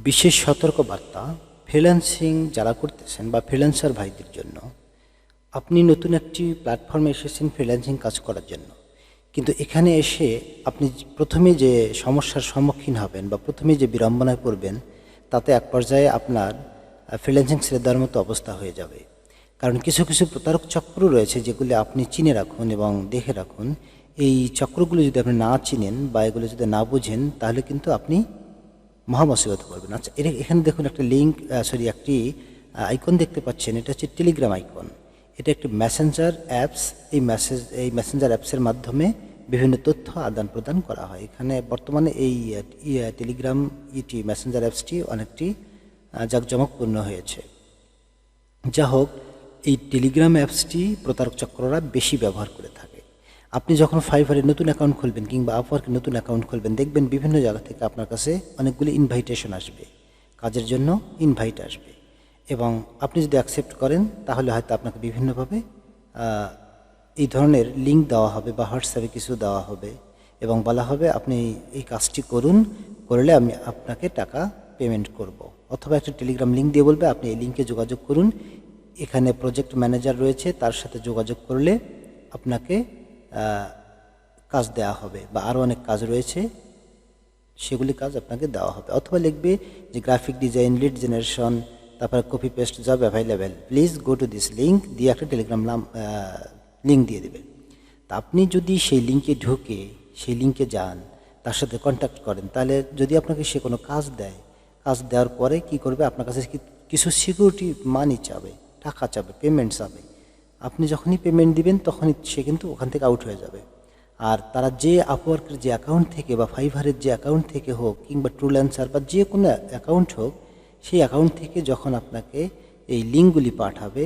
বিশেষ সতর্কবার্তা ফ্রিল্যান্সিং যারা করতেছেন বা ফ্রিল্যান্সার ভাইদের জন্য। আপনি নতুন একটি প্ল্যাটফর্মে এসেছেন ফ্রিল্যান্সিং কাজ করার জন্য, কিন্তু এখানে এসে আপনি প্রথমে যে সমস্যার সম্মুখীন হবেন বা প্রথমে যে বিড়ম্বনায় পড়বেন, তাতে এক পর্যায়ে আপনার ফ্রিল্যান্সিং ছেড়ে দেওয়ার মতো অবস্থা হয়ে যাবে। কারণ কিছু কিছু প্রতারক চক্র রয়েছে যেগুলি আপনি চিনে রাখুন এবং দেখে রাখুন। এই চক্রগুলো যদি আপনি না চিনেন বা এগুলো যদি না বুঝেন, তাহলে কিন্তু আপনি মহামুসিবত করবেন। আচ্ছা, এখানে দেখুন একটা লিঙ্ক, একটি আইকন দেখতে পাচ্ছেন। এটা হচ্ছে টেলিগ্রাম আইকন। এটা একটি মেসেঞ্জার অ্যাপস। এই মেসেঞ্জার অ্যাপসের মাধ্যমে বিভিন্ন তথ্য আদান প্রদান করা হয়। এখানে বর্তমানে এই টেলিগ্রাম মেসেঞ্জার অ্যাপসটি অনেকটি জাঁকজমকপূর্ণ হয়েছে। যা হোক, এই টেলিগ্রাম অ্যাপসটি প্রতারক চক্ররা বেশি ব্যবহার করে থাকে। আপনি যখন ফাইভারে নতুন অ্যাকাউন্ট খুলবেন কিংবা আপওয়ার্কে নতুন অ্যাকাউন্ট খুলবেন, দেখবেন বিভিন্ন জায়গা থেকে আপনার কাছে অনেকগুলি ইনভাইটেশন আসবে, কাজের জন্য ইনভাইট আসবে। এবং আপনি যদি অ্যাকসেপ্ট করেন, তাহলে হয়তো আপনাকে বিভিন্নভাবে এই ধরনের লিঙ্ক দেওয়া হবে বা হোয়াটসঅ্যাপে কিছু দেওয়া হবে এবং বলা হবে আপনি এই কাজটি করুন, করলে আমি আপনাকে টাকা পেমেন্ট করব। অথবা একটা টেলিগ্রাম লিঙ্ক দিয়ে বলবে আপনি এই লিঙ্কে যোগাযোগ করুন, এখানে প্রজেক্ট ম্যানেজার রয়েছে, তার সাথে যোগাযোগ করলে আপনাকে কাজ দেওয়া হবে বা আরও অনেক কাজ রয়েছে, সেগুলি কাজ আপনাকে দেওয়া হবে। অথবা লিখবে যে গ্রাফিক ডিজাইন, লিড জেনারেশন, তারপরে copy paste job available, please go to this link দিয়ে একটা টেলিগ্রাম লিঙ্ক দিয়ে দেবে। তা আপনি যদি সেই লিঙ্কে ঢুকে সেই লিঙ্কে যান, তার সাথে কন্ট্যাক্ট করেন, তাহলে যদি আপনাকে সে কোনো কাজ দেয়, কাজ দেওয়ার পরে কি করবে, আপনার কাছে কিছু সিকিউরিটি মানি চাবে, টাকা চাবে, পেমেন্ট চাবে। আপনি যখনই পেমেন্ট দিবেন তখনই সে কিন্তু ওখান থেকে আউট হয়ে যাবে। আর তারা যে আপওয়ার্কের যে অ্যাকাউন্ট থেকে বা ফাইভারের যে অ্যাকাউন্ট থেকে হোক কিংবা ট্রুল্যান্সার বা যে কোনো অ্যাকাউন্ট হোক, সেই অ্যাকাউন্ট থেকে যখন আপনাকে এই লিঙ্কগুলি পাঠাবে,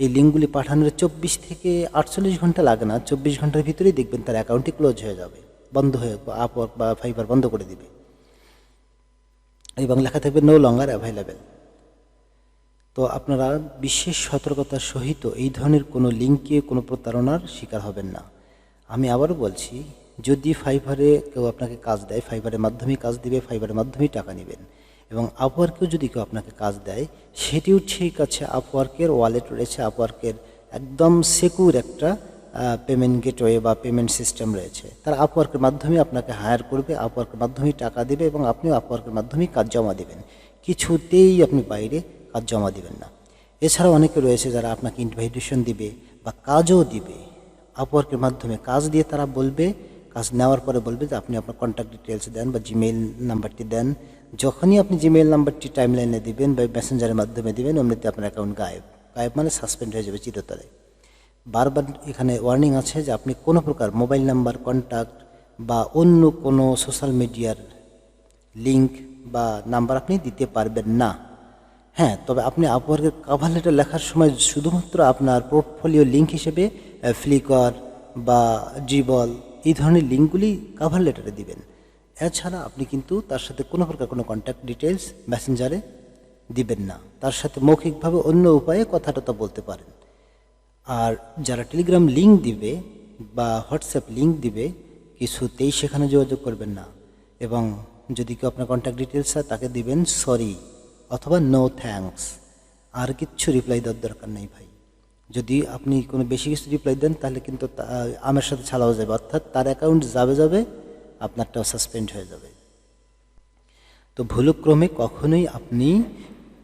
এই লিঙ্কগুলি পাঠানোর 24 থেকে 48 ঘন্টা লাগে না, 24 ঘন্টার ভিতরেই দেখবেন তার অ্যাকাউন্টটি ক্লোজ হয়ে যাবে, বন্ধ হয়ে, আপওয়ার্ক বা ফাইবার বন্ধ করে দিবে এবং লেখা থাকবে নো লঙ্গার অ্যাভেলেবেল। তো আপনারা বিশেষ সতর্কতার সহিত এই ধরনের কোনো লিঙ্কে কোনো প্রতারণার শিকার হবেন না। আমি আবারও বলছি, যদি ফাইভারে কেউ আপনাকে কাজ দেয়, ফাইবারের মাধ্যমেই কাজ দিবে, ফাইবারের মাধ্যমেই টাকা নেবেন। এবং আপওয়ার্কেও যদি কেউ আপনাকে কাজ দেয়, সেটিও ঠিক আছে। আপওয়ার্কের ওয়ালেট রয়েছে, আপওয়ার্কের একদম সিকিউর একটা পেমেন্ট গেটওয়ে বা পেমেন্ট সিস্টেম রয়েছে। তারা আপওয়ার্কের মাধ্যমে আপনাকে হায়ার করবে, আপওয়ার্কের মাধ্যমেই টাকা দেবে এবং আপনিও আপওয়ার্কের মাধ্যমেই কাজ জমা দেবেন। কিছুতেই আপনি বাইরে কাজ জমা দেবেন না। এছাড়াও অনেকে রয়েছে যারা আপনাকে ইনভাইটেশন দিবে বা কাজও দিবে আপওয়ার্কের মাধ্যমে। কাজ দিয়ে তারা বলবে, কাজ নেওয়ার পরে বলবে যে আপনি আপনার কন্ট্যাক্ট ডিটেলস দেন বা জিমেইল নাম্বারটি দেন। যখনই আপনি জিমেইল নাম্বারটি টাইমলাইনে দিবেন বা মেসেঞ্জারের মাধ্যমে দিবেন, অমনিতে আপনার অ্যাকাউন্ট গায়েব। গায়েব মানে সাসপেন্ড হয়ে যাবে চিরতরে। বারবার এখানে ওয়ার্নিং আছে যে আপনি কোনো প্রকার মোবাইল নাম্বার, কন্ট্যাক্ট বা অন্য কোনো সোশ্যাল মিডিয়ার লিঙ্ক বা নাম্বার আপনি দিতে পারবেন না। হ্যাঁ, তবে আপনি আপওয়ার্কের কভার লেটার লেখার সময় শুধুমাত্র আপনার পোর্টফোলিও লিঙ্ক হিসেবে ফ্লিকার বা জিবল এই ধরনের লিঙ্কগুলি কভার লেটারে দিবেন। এছাড়া আপনি কিন্তু তার সাথে কোনো প্রকার কোনো কন্ট্যাক্ট ডিটেলস মেসেঞ্জারে দিবেন না। তার সাথে মৌখিকভাবে অন্য উপায়ে কথাটা বলতে পারেন। আর যারা টেলিগ্রাম লিঙ্ক দিবে বা হোয়াটসঅ্যাপ লিঙ্ক দিবে, কিছুতেই সেখানে যোগাযোগ করবেন না। এবং যদি কেউ আপনার কন্ট্যাক্ট ডিটেলস হয়, তাকে দিবেন সরি অথবা নো থ্যাঙ্কস। আর কিচ্ছু রিপ্লাই দেওয়ার দরকার নেই ভাই। যদি আপনি কোনো বেশি কিছু রিপ্লাই দেন, তাহলে কিন্তু আমার সাথে ছাড়াও যাবে, অর্থাৎ তার অ্যাকাউন্ট যাবে, আপনারটাও সাসপেন্ড হয়ে যাবে। তো ভুলক্রমে কখনোই আপনি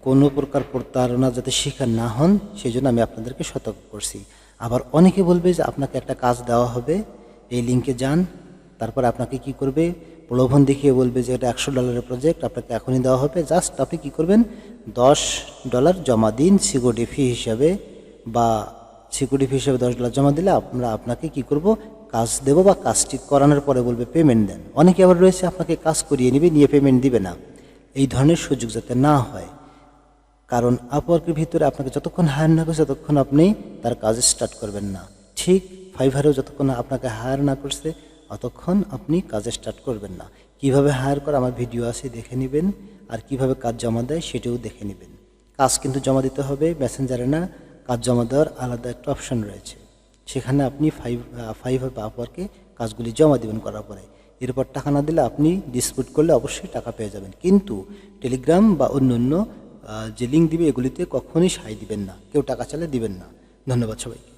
কোনো প্রকার প্রতারণা যাতে শিকার না হন, সেই জন্য আমি আপনাদেরকে সতর্ক করছি। আবার অনেকে বলবে যে আপনাকে একটা কাজ দেওয়া হবে, এই লিঙ্কে যান, তারপর আপনাকে কি করবে, প্রলোভন দেখিয়ে বলবে যে এটা $100 প্রজেক্ট, আপনাকে এখনই দেওয়া হবে। জাস্ট আপনি কী করবেন, $10 জমা দিন সিকিউরিটি ফি হিসাবে, বা সিকিউরিটি ফি হিসাবে $10 জমা দিলে আমরা আপনাকে কি করব, কাজ দেব বা কাজটি করানোর পরে বলবে পেমেন্ট দেন। অনেকে আবার রয়েছে আপনাকে কাজ করিয়ে নেবে, নিয়ে পেমেন্ট দিবে না। এই ধরনের সুযোগ যাতে না হয়, কারণ আপওয়ার্কের ভিতরে আপনাকে যতক্ষণ হায়ার না করছে ততক্ষণ আপনি তার কাজ স্টার্ট করবেন না। ঠিক ফাইভারেও যতক্ষণ আপনাকে হায়ার না করছে ততক্ষণ আপনি কাজ স্টার্ট করবেন না। কিভাবে হায়ার করে আমার ভিডিও আছে, দেখে নেবেন। আর কিভাবে কাজ জমা দেয় সেটাও দেখে নেবেন। কাজ কিন্তু জমা দিতে হবে মেসেঞ্জারে না, কাজ জমা দেওয়ার আলাদা একটা অপশন রয়েছে, সেখানে আপনি ফাইভার বা আপওয়ার্কে কাজগুলি জমা দেবেন করার পরে। এরপর টাকা না দিলে আপনি ডিসপুট করলে অবশ্যই টাকা পেয়ে যাবেন, কিন্তু টেলিগ্রাম বা অন্য অন্য যে লিঙ্ক দিবে এগুলিতে কখনোই সায় দিবেন না, কেউ টাকা চাইলে দিবেন না। ধন্যবাদ সবাইকে।